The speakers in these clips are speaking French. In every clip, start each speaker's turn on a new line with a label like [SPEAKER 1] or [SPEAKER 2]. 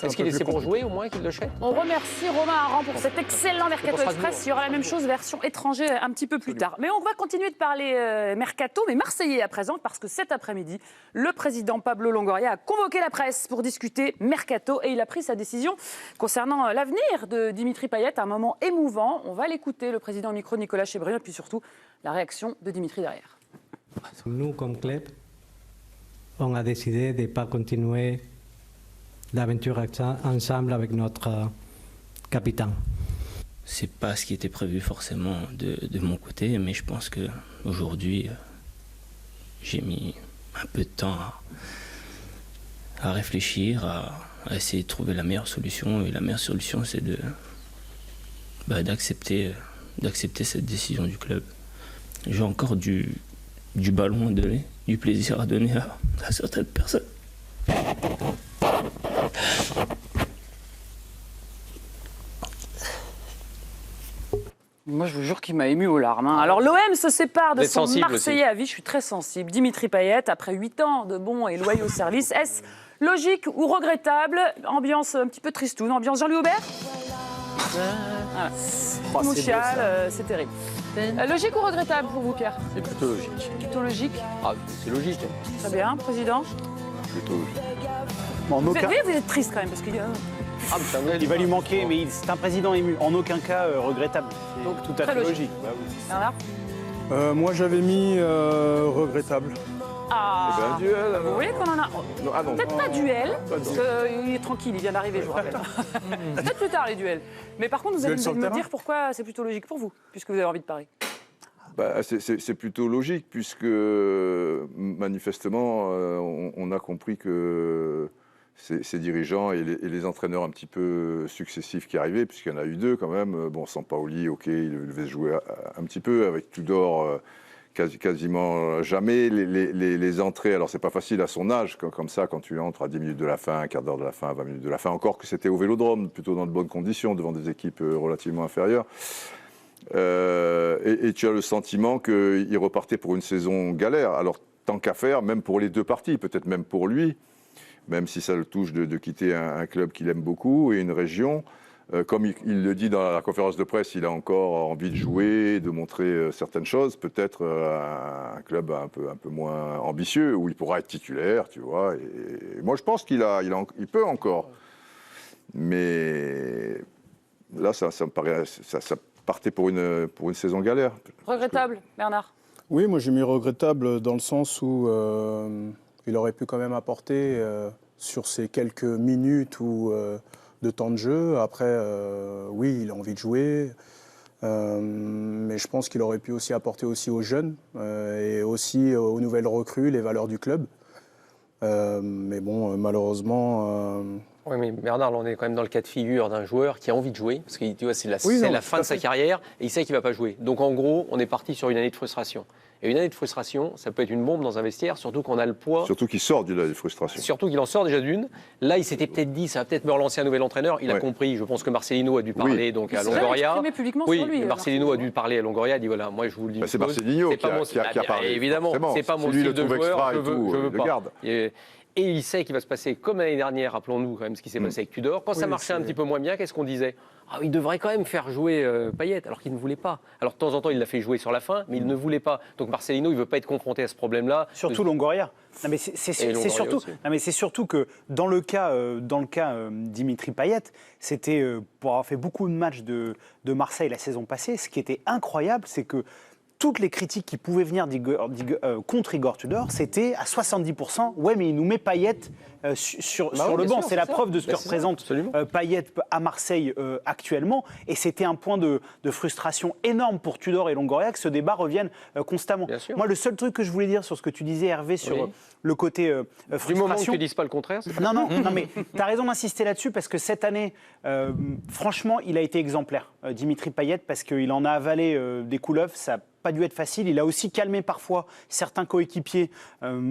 [SPEAKER 1] Est-ce qu'il est laissé pour jouer au moins, qu'il le chèque?
[SPEAKER 2] On remercie Romain Aran pour cet excellent Mercato Express. Il y aura la même chose version étranger un petit peu plus tard. Mais on va continuer de parler Mercato, mais marseillais à présent, parce que cet après-midi, le président Pablo Longoria a convoqué la presse pour discuter Mercato et il a pris sa décision concernant l'avenir de Dimitri Payet, un moment émouvant. On va l'écouter, le président au micro de Nicolas Chebrion, et puis surtout la réaction de Dimitri derrière.
[SPEAKER 3] Nous, comme club, on a décidé de ne pas continuer l'aventure ensemble avec notre capitaine.
[SPEAKER 4] C'est pas ce qui était prévu forcément de mon côté, mais je pense qu'aujourd'hui, j'ai mis un peu de temps à réfléchir, à essayer de trouver la meilleure solution. Et la meilleure solution, c'est d'accepter cette décision du club. J'ai encore du ballon à donner, du plaisir à donner à certaines personnes.
[SPEAKER 2] Moi, je vous jure qu'il m'a ému aux larmes. Alors, l'OM se sépare de son Marseillais à vie. Je suis très sensible. Dimitri Payet, après 8 ans de bons et loyaux services, est-ce logique ou regrettable? Ambiance un petit peu tristoune. Ambiance Jean-Louis Aubert. Voilà. Mouchial, c'est terrible. Logique ou regrettable pour vous, Pierre?
[SPEAKER 1] C'est plutôt logique.
[SPEAKER 2] Plutôt logique.
[SPEAKER 1] Ah, c'est logique.
[SPEAKER 2] Très bien, président.
[SPEAKER 1] Plutôt logique.
[SPEAKER 5] En aucun...
[SPEAKER 2] Vous êtes triste quand même, parce qu'il y a...
[SPEAKER 5] Il va lui manquer, mais c'est un président ému. En aucun cas regrettable.
[SPEAKER 2] Donc,
[SPEAKER 5] tout à fait logique.
[SPEAKER 2] Bah oui. Bernard?
[SPEAKER 6] Moi, j'avais mis regrettable.
[SPEAKER 2] Ah,
[SPEAKER 1] Eh ben, un duel, alors.
[SPEAKER 2] vous voyez qu'on en a...
[SPEAKER 1] Non.
[SPEAKER 2] Peut-être pas duel,
[SPEAKER 1] Pas
[SPEAKER 2] parce qu'il est tranquille, il vient d'arriver, je vous rappelle. Peut-être plus tard, les duels. Mais par contre, vous allez me dire pourquoi c'est plutôt logique pour vous, puisque vous avez envie de parler.
[SPEAKER 7] C'est plutôt logique, puisque manifestement, on a compris que ces dirigeants et les entraîneurs un petit peu successifs qui arrivaient, puisqu'il y en a eu 2 quand même, bon, Sampaoli, ok, il devait se jouer un petit peu, avec Tudor, quasiment jamais. Les entrées, alors c'est pas facile à son âge, comme ça, quand tu entres à 10 minutes de la fin, un quart d'heure de la fin, 20 minutes de la fin, encore que c'était au Vélodrome, plutôt dans de bonnes conditions, devant des équipes relativement inférieures. Et tu as le sentiment qu'il repartait pour une saison galère. Alors, tant qu'à faire, même pour les 2 parties, peut-être même pour lui, même si ça le touche de quitter un club qu'il aime beaucoup et une région, comme il le dit dans la conférence de presse, il a encore envie de jouer, de montrer certaines choses, peut-être un club un peu moins ambitieux, où il pourra être titulaire, tu vois. Et moi, je pense qu'il peut encore. Mais là, ça me paraît... Ça partait pour une saison galère.
[SPEAKER 2] Regrettable, Bernard?
[SPEAKER 6] Oui, moi j'ai mis regrettable dans le sens où il aurait pu quand même apporter sur ces quelques minutes de temps de jeu. Après, oui, il a envie de jouer, mais je pense qu'il aurait pu aussi apporter aussi aux jeunes et aussi aux nouvelles recrues les valeurs du club. Mais bon, malheureusement...
[SPEAKER 1] Oui, mais Bernard, là, on est quand même dans le cas de figure d'un joueur qui a envie de jouer, parce que tu vois, c'est la fin de sa carrière, et il sait qu'il ne va pas jouer. Donc en gros, on est parti sur une année de frustration. Et une année de frustration, ça peut être une bombe dans un vestiaire, surtout qu'on a le poids.
[SPEAKER 7] Surtout qu'il sort d'une année de frustration.
[SPEAKER 1] Surtout qu'il en sort déjà d'une. Là, il s'était peut-être dit, ça va peut-être me relancer un nouvel entraîneur. Il a compris. Je pense que Marcelino a dû parler donc à Longoria. Marcelino a dû parler à Longoria. Il dit voilà, moi je vous le dis.
[SPEAKER 7] C'est Marcelino qui a parlé.
[SPEAKER 1] Évidemment, c'est pas mon style de joueur. Je veux pas. Et il sait qu'il va se passer comme l'année dernière, rappelons-nous quand même ce qui s'est passé avec Tudor. Quand ça marchait un petit peu moins bien, qu'est-ce qu'on disait? Il devrait quand même faire jouer Payet, alors qu'il ne voulait pas. Alors de temps en temps, il l'a fait jouer sur la fin, mais il ne voulait pas. Donc Marcelino, il ne veut pas être confronté à ce problème-là.
[SPEAKER 5] Surtout Longoria. Non, mais c'est surtout que dans le cas Dimitri Payet, c'était pour avoir fait beaucoup de matchs de Marseille la saison passée, ce qui était incroyable, c'est que toutes les critiques qui pouvaient venir contre Igor Tudor, c'était à 70%. Ouais, mais il nous met Payet sur le banc. C'est la preuve de ce que représente Payet à Marseille actuellement. Et c'était un point de frustration énorme pour Tudor et Longoria que ce débat revienne constamment. Moi, le seul truc que je voulais dire sur ce que tu disais, Hervé, sur le côté frustration...
[SPEAKER 1] Du moment où tu ne dises pas le contraire,
[SPEAKER 5] Non, mais tu as raison d'insister là-dessus parce que cette année, franchement, il a été exemplaire, Dimitri Payet, parce qu'il en a avalé des couleuvres. Ça pas dû être facile. Il a aussi calmé parfois certains coéquipiers.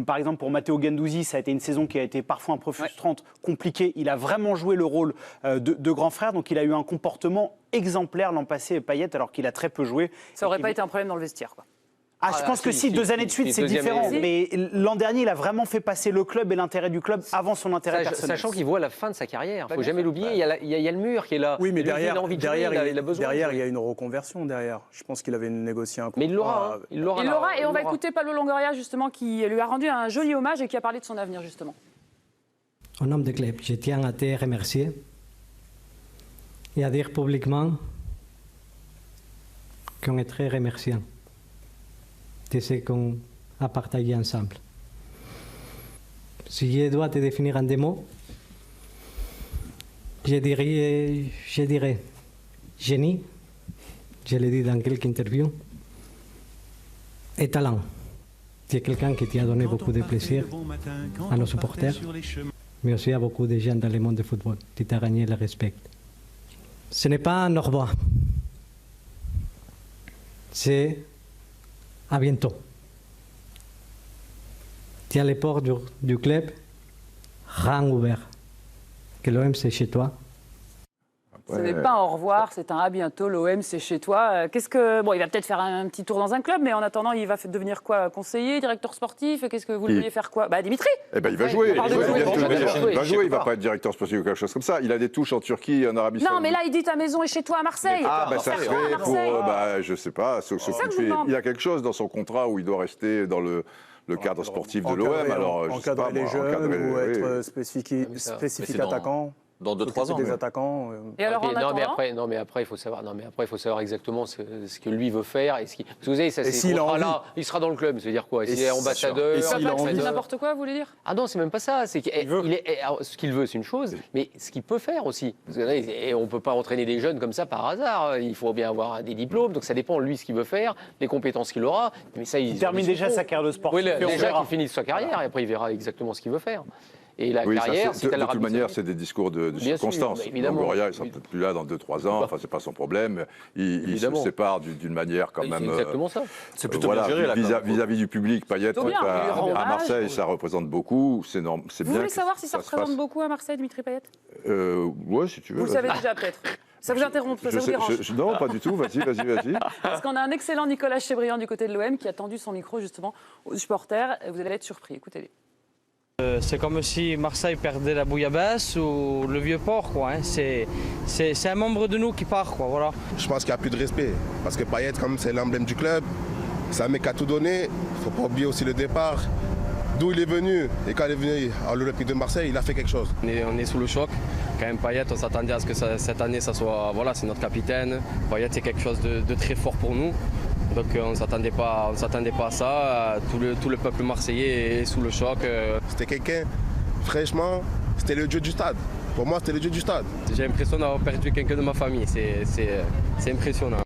[SPEAKER 5] Par exemple, pour Matteo Guendouzi, ça a été une saison qui a été parfois un peu frustrante, compliquée. Il a vraiment joué le rôle de grand frère. Donc, il a eu un comportement exemplaire l'an passé, Payet, alors qu'il a très peu joué.
[SPEAKER 2] Ça n'aurait pas été un problème dans le vestiaire, quoi.
[SPEAKER 5] Je pense que si, 2 années de suite, c'est différent. Mais l'an dernier, il a vraiment fait passer le club et l'intérêt du club avant son intérêt personnel.
[SPEAKER 1] Sachant qu'il voit la fin de sa carrière. Il ne faut jamais l'oublier. Il y a le mur qui est là.
[SPEAKER 6] Oui, mais derrière,
[SPEAKER 1] il
[SPEAKER 6] y a une reconversion derrière. Je pense qu'il avait négocié un contrat.
[SPEAKER 1] Mais il l'aura.
[SPEAKER 2] Il l'aura. Et on va écouter Pablo Longoria, justement, qui lui a rendu un joli hommage et qui a parlé de son avenir, justement.
[SPEAKER 3] Au nom du club, je tiens à te remercier et à dire publiquement qu'on est très remerciant de ce qu'on a partagé ensemble. Si je dois te définir en 2 mots, je dirais génie, je l'ai dit dans quelques interviews, et talent. Tu es quelqu'un qui t'a donné beaucoup de plaisir à nos supporters, mais aussi à beaucoup de gens dans le monde du football. Tu t'as gagné le respect. Ce n'est pas un au revoir. C'est à bientôt. Tu as les portes du club grand ouvert. Que l'OM c'est chez toi.
[SPEAKER 2] Ce n'est pas un au revoir, c'est un à bientôt. L'OM c'est chez toi. Bon, il va peut-être faire un petit tour dans un club, mais en attendant, il va devenir quoi? Conseiller, directeur sportif? Qu'est-ce que vous voulez faire quoi? Dimitri.
[SPEAKER 7] Il va jouer. Il va jouer. Il va pas être directeur sportif ou quelque chose comme ça. Il a des touches en Turquie, en Arabie Saoudite.
[SPEAKER 2] Non, mais là, il dit ta maison est chez toi à Marseille.
[SPEAKER 7] Ça serait pour, je sais pas, il a quelque chose dans son contrat où il doit rester dans le cadre sportif de l'OM. Alors,
[SPEAKER 6] encadrer les jeunes ou être spécifique attaquant.
[SPEAKER 8] Dans 2-3 ans.
[SPEAKER 6] Des attaquants.
[SPEAKER 2] Et alors,
[SPEAKER 1] mais après, il faut savoir exactement ce que lui veut faire. Parce que vous savez, ces contrats-là, il sera dans le club. Ça veut dire quoi? S'il est ambassadeur,
[SPEAKER 2] n'importe quoi, vous voulez dire?
[SPEAKER 1] Ah non, c'est même pas ça. C'est ce qu'il veut, c'est une chose, mais ce qu'il peut faire aussi. Parce que, on ne peut pas entraîner des jeunes comme ça par hasard. Il faut bien avoir des diplômes. Donc ça dépend lui ce qu'il veut faire, les compétences qu'il aura. Mais ça,
[SPEAKER 5] il termine déjà sa carrière de sportif.
[SPEAKER 1] Oui, déjà qu'il finisse sa carrière et après il verra exactement ce qu'il veut faire. Et la carrière,
[SPEAKER 7] de toute manière, c'est des discours de circonstance. Longoria, il sera peut-être plus là dans 2-3 ans. Enfin, c'est pas son problème. Il se sépare d'une manière quand même.
[SPEAKER 1] C'est exactement ça.
[SPEAKER 8] C'est plutôt bien géré là.
[SPEAKER 7] Vis-à-vis du public, Payet à Marseille, ça représente beaucoup. C'est bien.
[SPEAKER 2] Vous voulez savoir si ça représente beaucoup à Marseille, Dimitri Payet?
[SPEAKER 7] Ouais, si tu veux.
[SPEAKER 2] Vous le savez déjà peut-être. Ça vous interrompt, ça vous dérange?
[SPEAKER 7] Non, pas du tout. Vas-y.
[SPEAKER 2] Parce qu'on a un excellent Nicolas Chebriand du côté de l'OM qui a tendu son micro justement aux supporters. Vous allez être surpris. Écoutez-les.
[SPEAKER 9] C'est comme si Marseille perdait la bouillabaisse ou le Vieux-Port, quoi. C'est un membre de nous qui part, quoi. Voilà.
[SPEAKER 10] Je pense qu'il n'y a plus de respect. Parce que Payet, comme c'est l'emblème du club, c'est un mec qui a tout donné. Il ne faut pas oublier aussi le départ. D'où il est venu. Et quand il est venu à l'Olympique de Marseille, il a fait quelque chose.
[SPEAKER 9] On est sous le choc. Quand même, Payet, on s'attendait à ce que cette année, ça soit. Voilà, c'est notre capitaine. Payet, c'est quelque chose de très fort pour nous. Donc on ne s'attendait pas à ça. Tout le peuple marseillais est sous le choc.
[SPEAKER 10] C'était quelqu'un, fraîchement, c'était le dieu du stade. Pour moi, c'était le dieu du stade.
[SPEAKER 9] J'ai l'impression d'avoir perdu quelqu'un de ma famille. C'est impressionnant.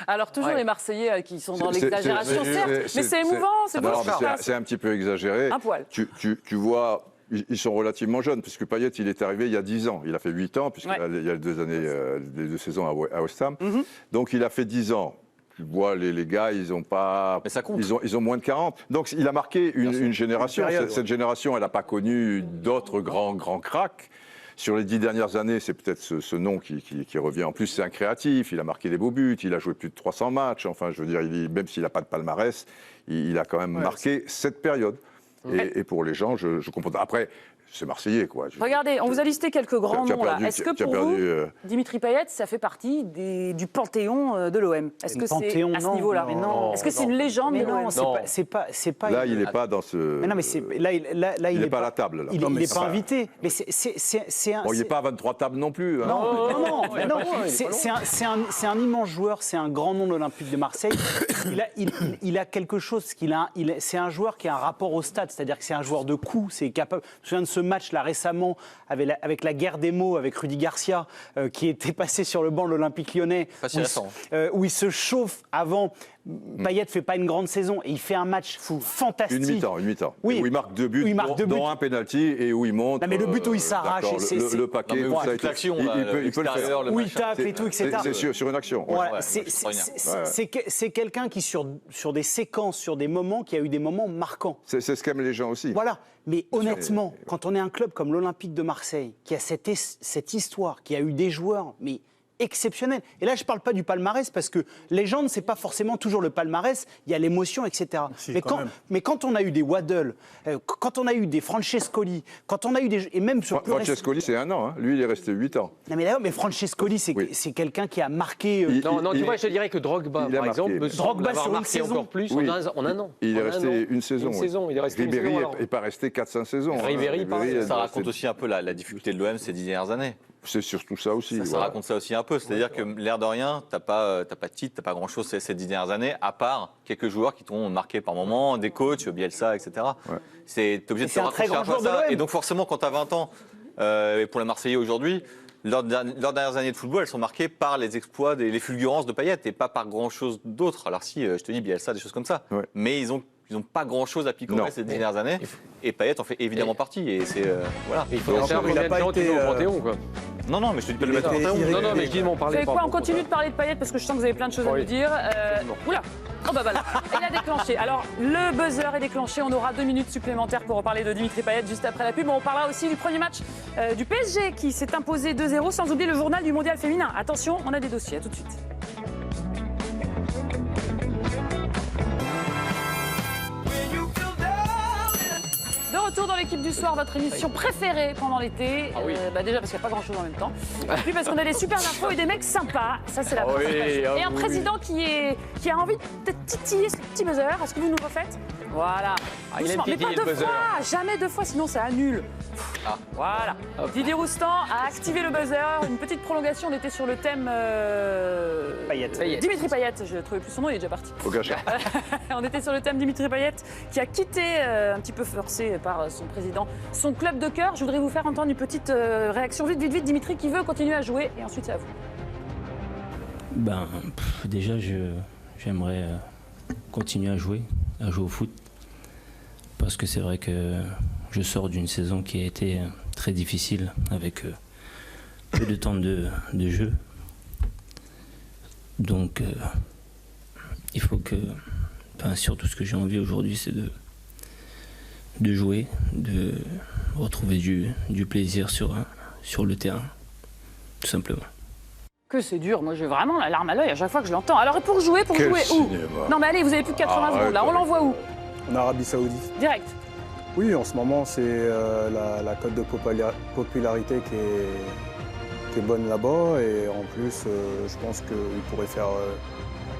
[SPEAKER 2] Alors toujours les Marseillais qui sont dans l'exagération, certes, mais c'est émouvant, c'est beau ce qui se passe.
[SPEAKER 7] C'est un petit peu exagéré.
[SPEAKER 2] Un poil.
[SPEAKER 7] Tu vois, ils sont relativement jeunes, puisque Payet, il est arrivé il y a 10 ans. Il a fait 8 ans, puisqu'il y a 2 années, 2 saisons à West Ham. Donc il a fait 10 ans. Tu vois, les gars, ils ont pas.
[SPEAKER 8] Mais ça compte.
[SPEAKER 7] Ils ont moins de 40. Donc, il a marqué une génération. Cette génération, elle n'a pas connu d'autres grands cracks. Sur les 10 dernières années, c'est peut-être ce nom qui revient. En plus, c'est un créatif. Il a marqué des beaux buts. Il a joué plus de 300 matchs. Enfin, je veux dire, même s'il n'a pas de palmarès, il a quand même marqué cette période. Et pour les gens, je comprends. Après, c'est Marseillais, quoi.
[SPEAKER 2] Regardez, on vous a listé quelques grands noms là. Est-ce que pour vous, Dimitri Payet, ça fait partie du panthéon de l'OM? Est-ce que c'est à ce niveau-là? Est-ce que c'est une légende?
[SPEAKER 5] Non, c'est pas.
[SPEAKER 7] Là, il n'est pas dans ce.
[SPEAKER 5] Mais non, mais là, il
[SPEAKER 7] n'est pas à la table. Là.
[SPEAKER 5] Il n'est pas invité. Mais
[SPEAKER 7] il n'est pas à 23 tables non plus. Hein.
[SPEAKER 5] Non. C'est un immense joueur. C'est un grand nom de l'Olympique de Marseille. Il a quelque chose. C'est un joueur qui a un rapport au stade. C'est-à-dire que c'est un joueur de coups. C'est capable. Je me souviens de ce match-là récemment avec la guerre des mots avec Rudy Garcia qui était passé sur le banc de l'Olympique lyonnais où il se chauffe avant. Payet ne fait pas une grande saison et il fait un match fantastique.
[SPEAKER 7] Une mi-temps. Oui. Où il marque 2 buts, dont un penalty et où il monte.
[SPEAKER 5] Non, mais le but où il s'arrache,
[SPEAKER 7] le paquet,
[SPEAKER 8] il peut le faire.
[SPEAKER 5] Où il tacle et tout, etc.
[SPEAKER 7] C'est sur une action.
[SPEAKER 5] Voilà, c'est quelqu'un qui, sur des séquences, sur des moments, qui a eu des moments marquants.
[SPEAKER 7] C'est ce qu'aiment les gens aussi.
[SPEAKER 5] Voilà. Mais honnêtement, quand on est un club comme l'Olympique de Marseille, qui a cette histoire, qui a eu des joueurs, mais exceptionnel. Et là, je ne parle pas du palmarès, parce que légende, ce n'est pas forcément toujours le palmarès, il y a l'émotion, etc.
[SPEAKER 6] Si,
[SPEAKER 5] mais quand on a eu des Waddle, quand on a eu des Francescoli, quand on a eu des... Et même sur
[SPEAKER 7] Francescoli, c'est 1 an. Hein. Lui, il est resté 8 ans.
[SPEAKER 5] Non, mais Francescoli, c'est quelqu'un qui a marqué...
[SPEAKER 1] Non, tu vois, je te dirais que Drogba, par exemple, me semble avoir marqué encore plus en un an.
[SPEAKER 7] Il est resté une saison.
[SPEAKER 1] Il est resté
[SPEAKER 7] Ribéry
[SPEAKER 1] une saison.
[SPEAKER 7] n'est pas resté 4-5 saisons.
[SPEAKER 1] Ribéry,
[SPEAKER 8] ça raconte aussi un peu la difficulté de l'OM ces 10 dernières années.
[SPEAKER 7] C'est surtout ça aussi.
[SPEAKER 8] Ça raconte ça aussi un peu. C'est-à-dire que l'air de rien, t'as pas de titre, t'as pas grand-chose ces 10 dernières années, à part quelques joueurs qui t'ont marqué par moment, des coachs, Bielsa, etc.
[SPEAKER 7] Ouais.
[SPEAKER 8] T'es obligé de te raccrocher un peu à ça. Et donc forcément, quand t'as 20 ans, et pour les Marseillais aujourd'hui, leurs dernières années de football, elles sont marquées par les exploits, les fulgurances de Payet, et pas par grand-chose d'autre. Alors si, je te dis Bielsa, des choses comme ça. Ouais. Mais ils n'ont pas grand-chose à picorer ces dernières années. Et Payet en fait évidemment partie. Et c'est voilà.
[SPEAKER 1] Il faut faire combien de gens qui vont au Panthéon, quoi.
[SPEAKER 8] Non, mais je te dis pas de le mettre au Panthéon.
[SPEAKER 1] Non, mais je dis m'en parler.
[SPEAKER 2] Vous savez quoi, on continue de parler de Payet parce que je sens que vous avez plein de choses à nous dire. Oula. Oh bah voilà, il a déclenché. Alors, le buzzer est déclenché. On aura 2 minutes supplémentaires pour reparler de Dimitri Payet juste après la pub. On parlera aussi du premier match du PSG qui s'est imposé 2-0, sans oublier le journal du mondial féminin. Attention, on a des dossiers. À tout de suite. De retour dans l'équipe du soir, votre émission préférée pendant l'été. Déjà parce qu'il n'y a pas grand chose en même temps. Et puis parce qu'on a des super infos et des mecs sympas. Ça, c'est la principale chose. Et un président qui a envie de titiller ce petit buzzer. Est-ce que vous nous le refaites? Voilà. Mais pas 2 fois, jamais 2 fois, sinon ça annule. Voilà. Didier Roustan a activé le buzzer. Une petite prolongation, on était sur le thème...
[SPEAKER 5] Payet.
[SPEAKER 2] Dimitri Payet, je ne trouvais plus son nom, il est déjà parti. On était sur le thème Dimitri Payet, qui a quitté, un petit peu forcé par son président, son club de cœur. Je voudrais vous faire entendre une petite réaction vite, Dimitri, qui veut continuer à jouer, et ensuite c'est à vous.
[SPEAKER 4] Déjà, j'aimerais continuer à jouer au foot. Parce que c'est vrai que je sors d'une saison qui a été très difficile, avec peu de temps de jeu. Donc, il faut que... surtout ce que j'ai envie aujourd'hui, c'est de jouer, de retrouver du plaisir sur le terrain, tout simplement.
[SPEAKER 2] Que c'est dur, moi j'ai vraiment la larme à l'œil à chaque fois que je l'entends. Alors pour jouer où? Non mais allez, vous avez plus de 80 secondes là, on l'envoie où?
[SPEAKER 6] En Arabie Saoudite.
[SPEAKER 2] Direct.
[SPEAKER 6] Oui, en ce moment, c'est la cote de popularité qui est bonne là-bas. Et en plus, je pense qu'il pourrait faire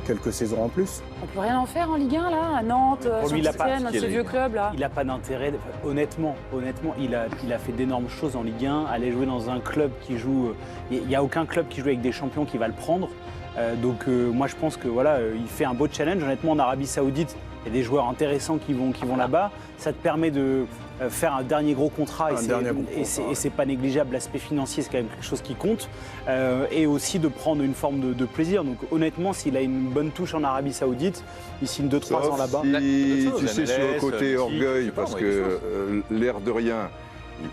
[SPEAKER 6] quelques saisons en plus.
[SPEAKER 2] On peut rien en faire en Ligue 1, là, à Nantes, à Saint-Étienne, à ces vieux clubs, là.
[SPEAKER 5] Il n'a pas d'intérêt. Honnêtement, il a fait d'énormes choses en Ligue 1. Aller jouer dans un club qui joue... Il n'y a aucun club qui joue avec des champions qui va le prendre. Moi, je pense que voilà, il fait un beau challenge. Honnêtement, en Arabie Saoudite, il y a des joueurs intéressants qui vont là-bas. Ça te permet de faire un dernier gros contrat. Et c'est pas négligeable. L'aspect financier, c'est quand même quelque chose qui compte. Et aussi de prendre une forme de plaisir. Donc honnêtement, s'il a une bonne touche en Arabie Saoudite, il signe 2-3 ans là-bas.
[SPEAKER 7] Tu sais, sur le côté orgueil, parce que l'air de rien,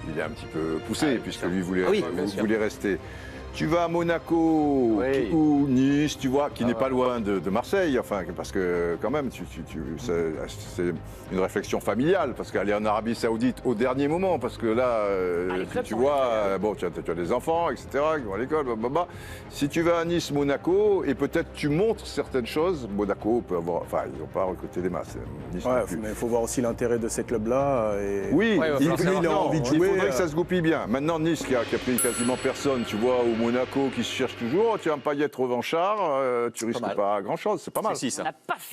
[SPEAKER 7] il est un petit peu poussé, puisque lui voulait rester. Tu vas à Monaco ou Nice, tu vois, qui n'est pas loin de Marseille, enfin, parce que quand même, c'est une réflexion familiale, parce qu'aller en Arabie Saoudite au dernier moment, parce que là, tu vois, tu as des enfants, etc., qui vont à l'école, blablabla. Si tu vas à Nice, Monaco, et peut-être tu montres certaines choses, Monaco peut avoir, enfin, ils n'ont pas recruté des masses. Nice
[SPEAKER 6] mais il faut voir aussi l'intérêt de ces clubs-là.
[SPEAKER 7] Oui, il a
[SPEAKER 6] envie de jouer.
[SPEAKER 7] Il faudrait que ça se goupille bien. Maintenant, Nice, qui a pris quasiment personne, tu vois, ou Monaco qui se cherche toujours, tu as un Payet revanchard, tu risques pas grand-chose, c'est pas mal.
[SPEAKER 8] Ça.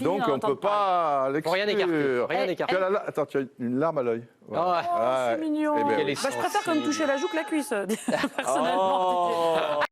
[SPEAKER 7] Donc on ne peut pas l'exclure.
[SPEAKER 1] Rien n'écarter.
[SPEAKER 7] Attends, tu as une larme à l'œil.
[SPEAKER 2] C'est mignon.
[SPEAKER 7] Eh ben,
[SPEAKER 2] je préfère quand même toucher la joue que la cuisse, personnellement.